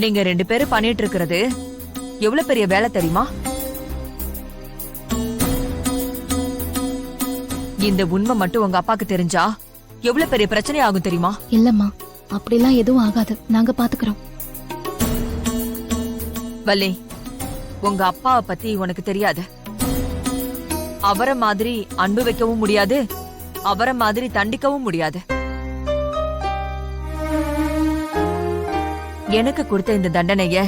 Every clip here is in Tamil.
நீங்க 2 பேரும் பண்ணிட்டு இருக்கிறது எவ்வளவு பெரிய வேலை தெரியுமா? இந்த உண்மை மட்டும் உங்க அப்பாக்கு தெரிஞ்சா எவ்வளவு பெரிய பிரச்சனை ஆகும் தெரியுமா? இல்லம்மா, அப்படிலாம் எதுவும் ஆகாது. நாங்க பாத்துக்கிறோம். வள்ளி, உங்க அப்பாவை பத்தி உனக்கு தெரியாது. அவரை மாதிரி அன்பு வைக்கவும் முடியாது, அவரை மாதிரி தண்டிக்கவும் முடியாது. எனக்கு கொடுத்த இந்த தண்டனைய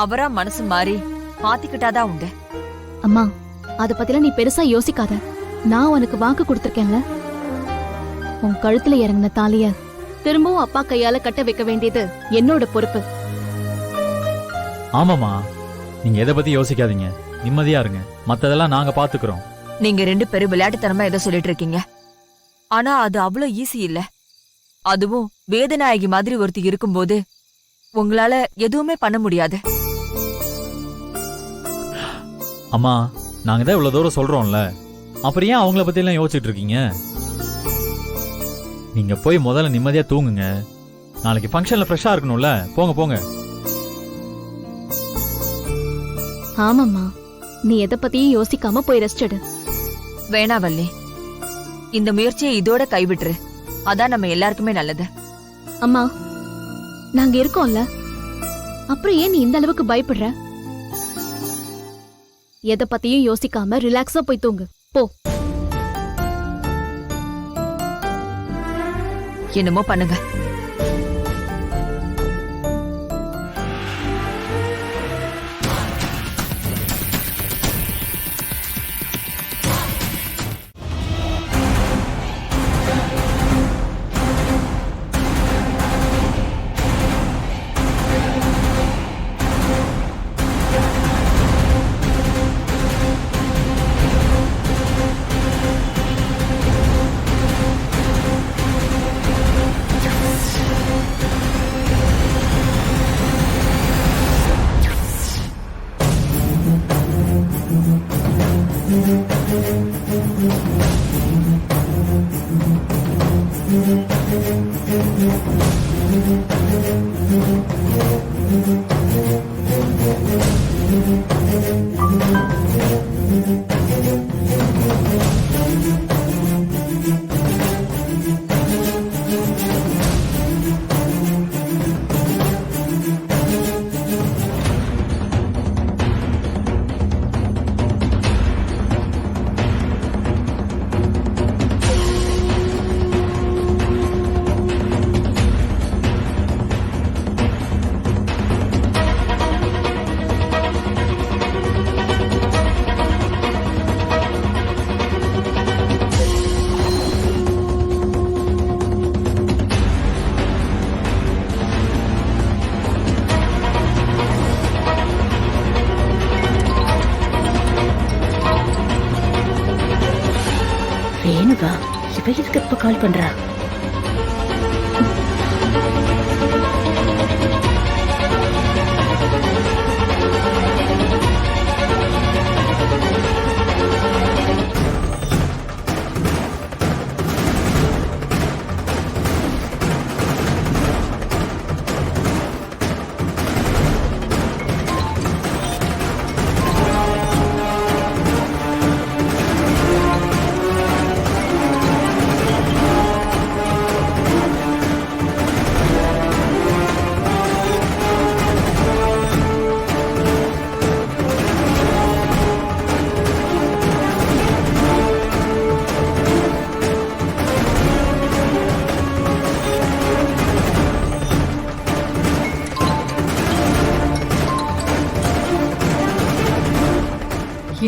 அவரா மனசு மாறி மாத்திக்கிட்டாதான் உண்டு. அம்மா, அத பத்திலாம் நீ பெருசா யோசிக்காத. நான் உனக்கு வாக்கு கொடுத்திருக்கேன்ல. உன் கழுத்துல இறங்கின தாலிய திரும்பவும் அப்பா கையால கட்ட வைக்க வேண்டியது என்னோட பொறுப்பு. ஆமாமா, நீங்க எதை பத்தி யோசிக்காதீங்க, நிம்மதியா இருங்க. மத்ததெல்லாம் நாங்க பாத்துக்கிறோம். நீங்க 2 பேரும் விளையாட்டுத்தனமா ஏதோ சொல்லிட்டு இருக்கீங்க. ஆனா அது அவ்வளவு ஈஸி இல்ல. அதுவும் வேதநாயகி மாதிரி ஒருத்தி இருக்கும்போது உங்களால எதுவுமே பண்ண முடியாது. அம்மா, நாங்க தான் இவ்வளவு தூரம் சொல்றோம்ல, அப்புறம் ஏன் அவங்கள பத்தி எல்லாம் யோசிச்சுட்டு இருக்கீங்க? நீங்க போய் முதல்ல நிம்மதியா தூங்குங்க. நாளைக்கு ஃபங்க்ஷன்ல ஃப்ரெஷ்ஷா இருக்கணும்ல. போங்க போங்க. ஆமாம்மா, நீ எதை பத்தியும் யோசிக்காம போய் ரெஸ்ட் எடு. வேணா வள்ளி, இந்த முயற்சியை இதோட கைவிட்டுரு. அதான் நம்ம எல்லாருக்குமே நல்லது. அம்மா, நாங்க இருக்கோம்ல, அப்புறம் ஏன் நீ இந்த அளவுக்கு பயப்படுற? எதை பத்தியும் யோசிக்காம ரிலாக்ஸா போய் தூங்கு போ. என்னமோ பண்ணுங்க. ரேணுகா, இவ இதுக்கு இப்ப கால் பண்றா?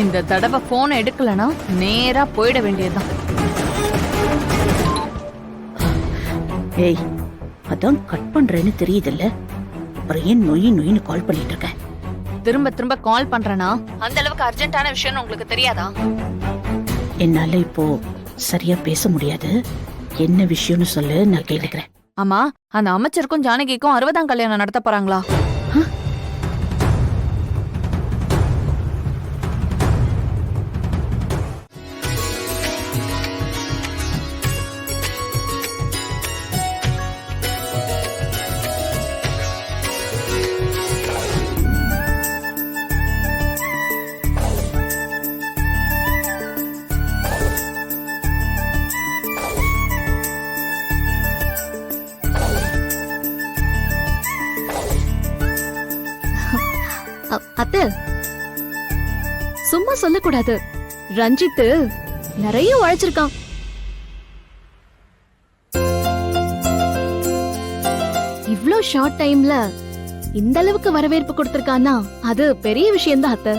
இந்த தடவை போனை எடுக்கலனா நேரா போயிட வேண்டியதுதான். ஏய், அதான் கட் பண்றேன்னு தெரியுதுல்ல, அப்புறம் ஏன் நொய் நொயின்னு கால் பண்ணிட்டு இருக்க? திரும்ப திரும்ப கால் பண்றேனா அந்த அளவுக்கு அர்ஜென்ட்டான விஷயம் உங்களுக்கு தெரியாதா? என்னால இப்போ சரியா பேச முடியாது. என்ன விஷயம்னு சொல்லு, நான் கேட்டுக்கிறேன். ஆமா, அந்த அமைச்சருக்கும் ஜானகிக்கும் 60ஆம் கல்யாணம் நடத்த போறாங்களா? சொல்லக்கூடாது. ரஞ்சித் நிறைய உழைச்சிருக்கான். இவ்ளோ ஷார்ட் டைம்ல இந்த அளவுக்கு வரவேற்பு கொடுத்திருக்கான்னா அது பெரிய விஷயம் தான் அத்தை.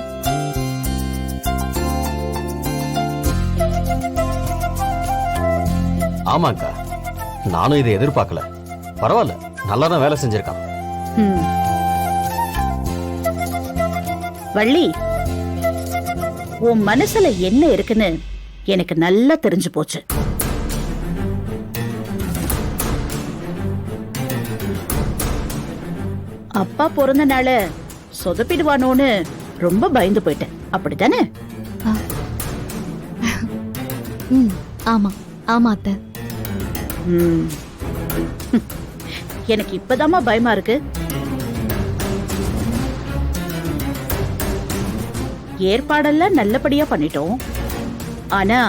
ஆமாக்கா, நானும் இதை எதிர்பார்க்கல. பரவாயில்ல, நல்லா தான் வேலை செஞ்சிருக்கான். ம். வள்ளி, உன் மனசுல என்ன இருக்குன்னு எனக்கு நல்லா தெரிஞ்சு போச்சு. அப்பா பிறந்த நாள சொதப்பிடுவானோன்னு ரொம்ப பயந்து போயிட்டேன், அப்படித்தானே? ஆமா ஆமா அத்தை. ம். எனக்கு இப்பதாம்மா பயமா இருக்கு. ஏற்பாடெல்லாம் நல்லபடியா பண்ணிட்டோம், ஆனா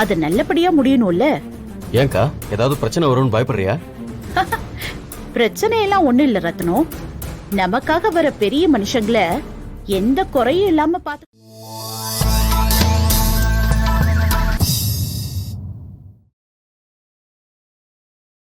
அது நல்லபடியா முடியணும்ல. ஏன்க்கா, ஏதாவது பிரச்சனை வரும்னு பயப்படுறியா? பிரச்சனை எல்லாம் ஒண்ணும் இல்ல ரத்னம். நமக்காக வர பெரிய மனுஷங்களை எந்த குறையும் இல்லாம பாத்து